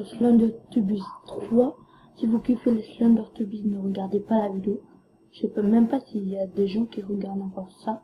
Slendertubbies 3. Si vous kiffez les Slendertubbies, ne regardez pas la vidéo. Je sais même pas s'il y a des gens qui regardent encore ça.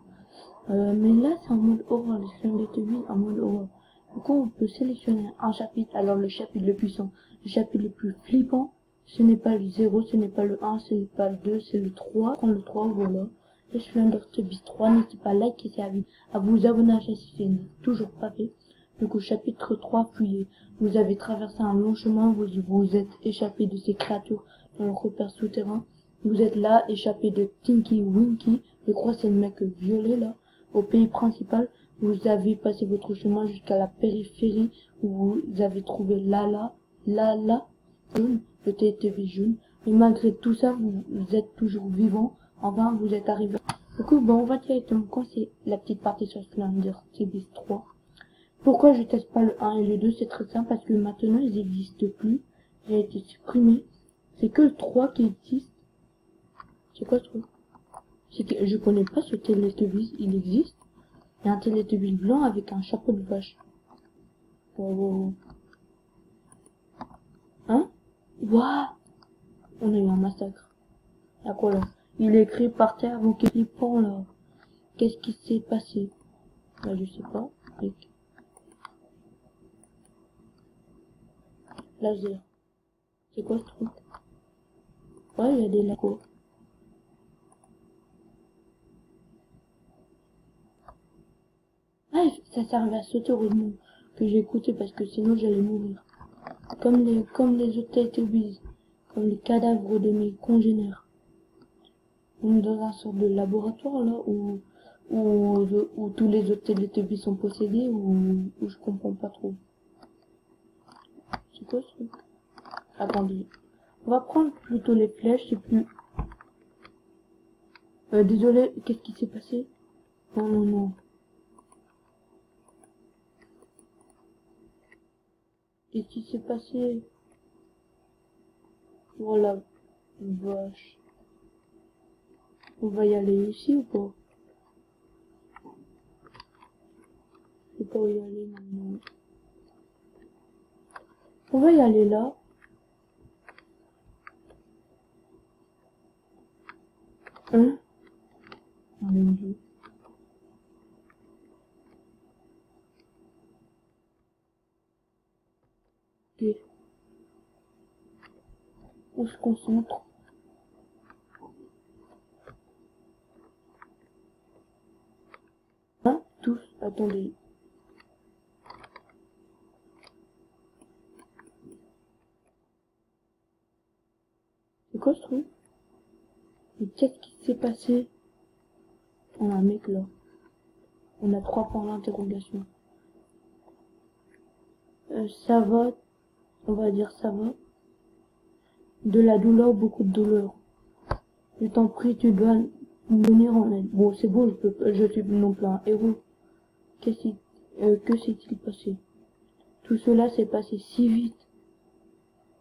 Mais là, c'est en mode horreur, les Slendertubbies en mode horreur. Du coup, on peut sélectionner un chapitre. Alors, le chapitre le puissant, le chapitre le plus flippant, ce n'est pas le 0, ce n'est pas le 1, ce n'est pas le 2, c'est le 3. Prends le 3, voilà. Les Slendertubbies 3, n'hésitez pas à liker cette vidéo, à vous abonner à la chaîne si ce n'est toujours pas fait. Donc, au chapitre 3, fuyez. Vous avez traversé un long chemin, vous vous êtes échappé de ces créatures dans le repère souterrain. Vous êtes là, échappé de Tinky Winky, je crois que c'est le mec violet là, au pays principal. Vous avez passé votre chemin jusqu'à la périphérie où vous avez trouvé Lala, jaune, le TTV jaune. Et malgré tout ça, vous êtes toujours vivant. Enfin, vous êtes arrivé. Du coup, bon, on va directement commencer la petite partie sur Slendertubbies 3. Pourquoi je teste pas le 1 et le 2? C'est très simple, parce que maintenant ils n'existent plus. Il a été supprimé. C'est que le 3 qui existe. C'est quoi ce truc? C'est que je connais pas ce Teletubbies, il existe. Il y a un Teletubbies blanc avec un chapeau de vache. Oh. Hein? Waouh! On a eu un massacre. Y'a quoi là? Il est écrit par terre, vos clipants là. Qu'est-ce qui s'est passé? Là, je sais pas. Laser. C'est quoi ce truc? Ouais, il y a des lacos. Ah, ça servait à sauter, heureusement que j'ai écouté parce que sinon j'allais mourir. Comme les autres Teletubbies, comme les cadavres de mes congénères. On est dans un sorte de laboratoire là où tous les autres Teletubbies sont possédés ou je comprends pas trop. C'est quoi ce truc? Attendez. On va prendre plutôt les flèches, c'est plus... désolé, qu'est-ce qui s'est passé? Non. Qu'est-ce qui s'est passé? Voilà. Vache. On va y aller ici ou pas? Je sais pas où y aller maintenant. On va y aller là. Hein? Oh mon Dieu. Ok. On se concentre. Hein? Tous, attendez. C'est quoi ce truc? Mais qu'est-ce qui s'est passé? On a un mec là. On a 3 points d'interrogation. Ça va. On va dire ça va. De la douleur, beaucoup de douleur. Je t'en prie, tu dois me venir en aide. Bon, c'est bon, je suis non plus un héros. Que s'est-il passé? Tout cela s'est passé si vite.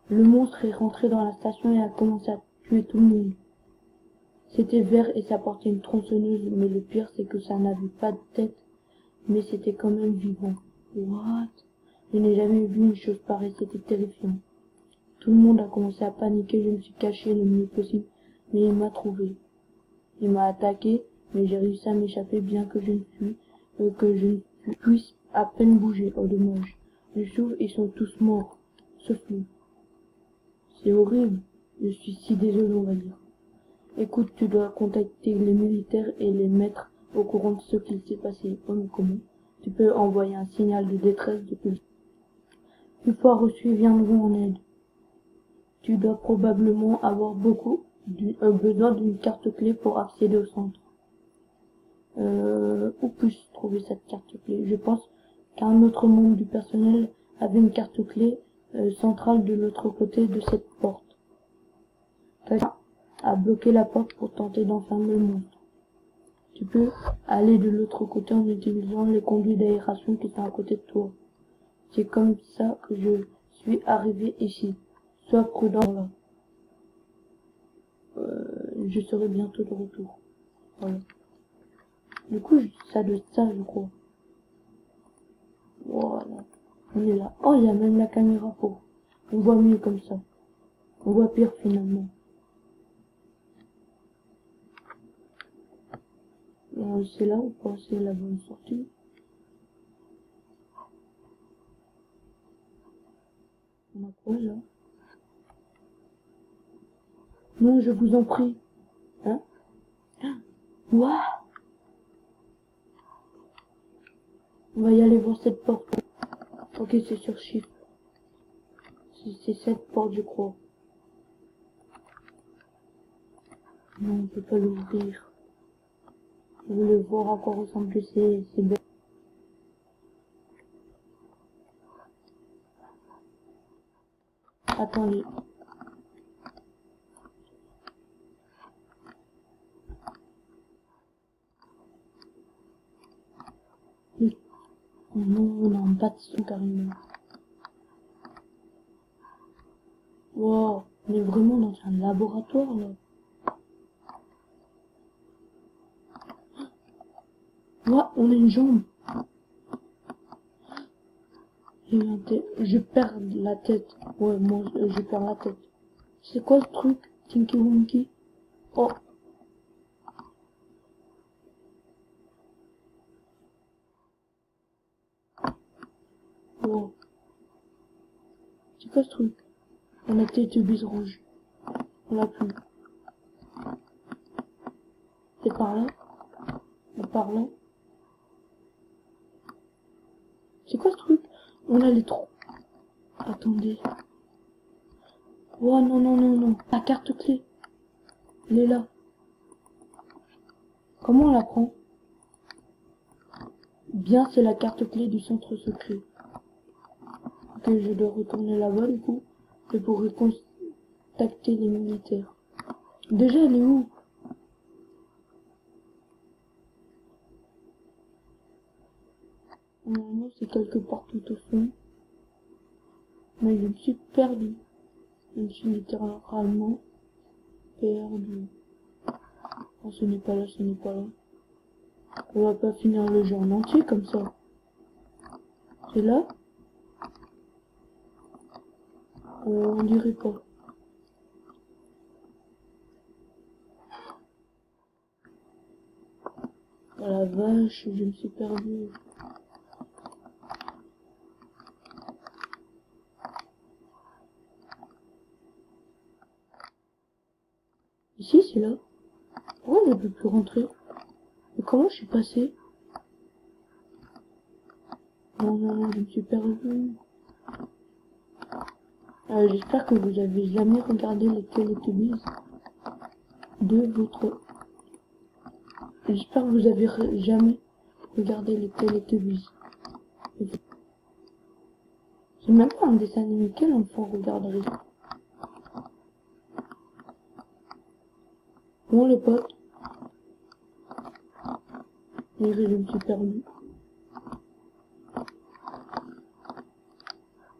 Le monstre est rentré dans la station et a commencé à tuer tout le monde. C'était vert et ça portait une tronçonneuse, mais le pire c'est que ça n'avait pas de tête, mais c'était quand même vivant. What? Je n'ai jamais vu une chose pareille, c'était terrifiant. Tout le monde a commencé à paniquer, je me suis caché le mieux possible, mais il m'a trouvé. Il m'a attaqué, mais j'ai réussi à m'échapper bien que je ne puisse à peine bouger. Oh dommage. Je s'ouvre, ils sont tous morts, sauf lui. C'est horrible. Je suis si désolé, on va dire. Écoute, tu dois contacter les militaires et les mettre au courant de ce qui s'est passé. Oh, mais comment? Tu peux envoyer un signal de détresse depuis. Une fois reçu, viendront en aide. Tu dois probablement avoir besoin d'une carte clé pour accéder au centre. Où puis-je trouver cette carte clé? Je pense qu'un autre membre du personnel avait une carte clé centrale de l'autre côté de cette porte. Quelqu'un a bloqué la porte pour tenter d'enfermer le monstre. Tu peux aller de l'autre côté en utilisant les conduits d'aération qui sont à côté de toi. C'est comme ça que je suis arrivé ici. Sois prudent là. Je serai bientôt de retour. Voilà. Du coup, ça doit être ça, je crois. Voilà. On est là. Oh, il y a même la caméra pour On voit mieux comme ça. On voit pire finalement. C'est là ou pas? C'est la bonne sortie. On a quoi là? Non, je vous en prie. Hein? Ouah! On va y aller voir cette porte. Ok, c'est sur Shift. C'est cette porte, je crois. Non, on peut pas l'ouvrir. Je voulais voir à quoi ressemblent ces bêtes. Attendez. Oui. Oh non, on est en bas de son carrément. Wow, on est vraiment dans un laboratoire là. Ouah, on a une jambe. Je perds la tête. Ouais, moi, je perds la tête. C'est quoi ce truc? Tinky Winky? Oh. Wow. C'est quoi ce truc? On a tête bise rouge. On l'a plus. C'est par là? Et par là? C'est quoi ce truc? On a les trous. Attendez. Oh non, non, non, non. La carte clé. Elle est là. Comment on la prend? Bien, c'est la carte clé du centre secret. Ok, je dois retourner là-bas du coup. Et pour contacter les militaires. Déjà, elle est où? Normalement, c'est quelque part tout au fond. Mais je me suis perdu. Je me suis littéralement perdu. Oh, ce n'est pas là, ce n'est pas là. On va pas finir le jeu en entier comme ça. C'est là? On dirait pas. Oh la vache, je me suis perdu. Ici, c'est là. Pourquoi je peux plus rentrer? Mais comment je suis passé? Non, non, non, je me suis perdu. J'espère que vous avez jamais regardé les Teletubbies de votre... J'espère que vous avez jamais regardé les Teletubbies. C'est même pas un dessin animé, quel enfant regarderait ça? Bon les potes, je me suis perdu.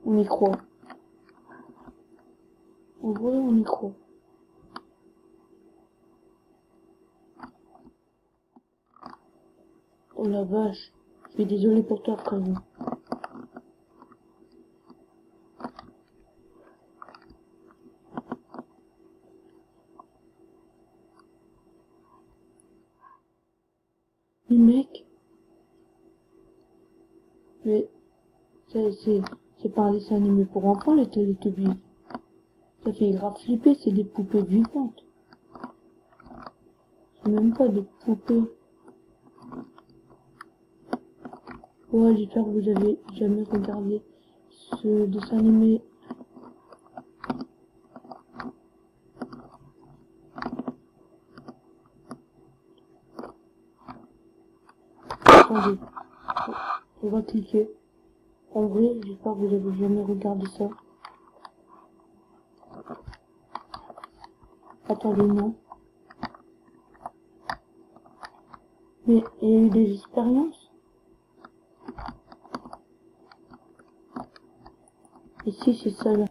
On y croit. En vrai, on y croit. Oh la vache, je suis désolé pour toi, frérot. Mais mec, mais c'est pas un dessin animé pour enfants, les Teletubbies. Ça fait grave flipper, c'est des poupées vivantes. C'est même pas des poupées. Ouais, j'espère que vous avez jamais regardé ce dessin animé. Attendez, on va cliquer. En vrai, j'espère que vous avez jamais regardé ça. Attendez, non. Mais il y a eu des expériences. Et si c'est ça là.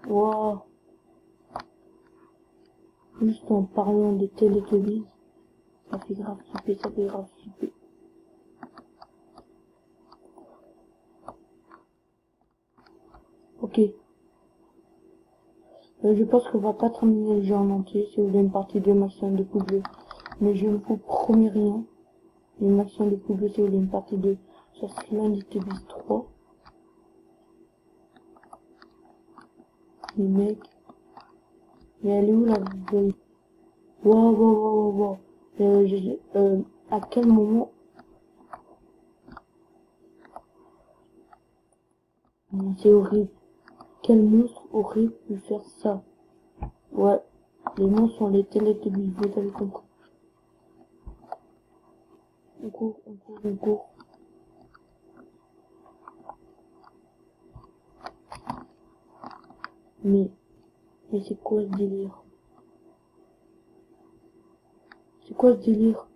Wow. Juste en parlant des Teletubbies. Ça fait grave flipper, ça fait grave flipper. Ok. Je pense qu'on va pas terminer le jeu en entier. Si vous voulez une partie 2 maximum de pouces bleus. Mais je ne vous promets rien. Une maximum de pouces bleus si vous voulez une partie 2 sur Slendy Tubbies 3. Les mecs. Mais elle est où la vidéo? Wow. À quel moment? C'est horrible. Quel monstre aurait pu faire ça? Ouais. Les monstres sont les Teletubbies, vous avez compris. On court. Mais c'est quoi ce délire? C'est quoi ce délire?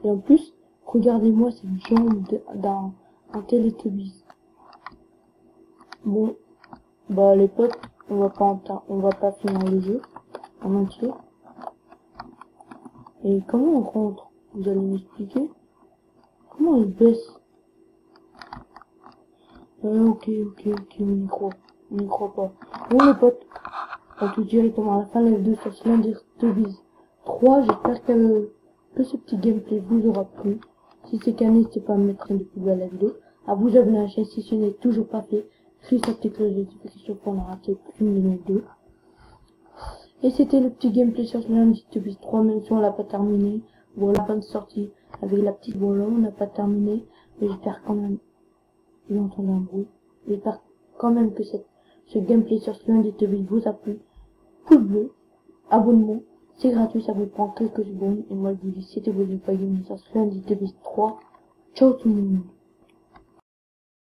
Et en plus, regardez-moi cette jambe d'un Teletubbies. Bon, bah les potes, on va pas finir le jeu en entier. Et comment on rentre? Vous allez m'expliquer? Comment on se baisse? Ok, on y croit pas. Bon les potes, on tout directement à la fin de la vidéo sur Slendy Tubbies 3. J'espère que ce petit gameplay vous aura plu. Si c'est le cas, n'hésitez pas à me mettre un pouce bleu à la vidéo, à vous abonner à la chaîne si ce n'est toujours pas fait, sur sa petite cloche de notification pour ne rater aucune de mes vidéos. Et c'était le petit gameplay sur Slendy Tubbies 3, même si on l'a pas terminé. Bon, la bonne sortie avec la petite voilà, on n'a pas terminé, mais j'espère quand même. Vous entendez un bruit. J'espère quand même que ce gameplay sur Slendy Tubbies vous a plu. Pouce bleu, abonnement, c'est gratuit, ça vous prend quelques secondes. Et moi je vous dis, c'était vos pas gaming sur Slendy Tubbies 3. Ciao tout le monde.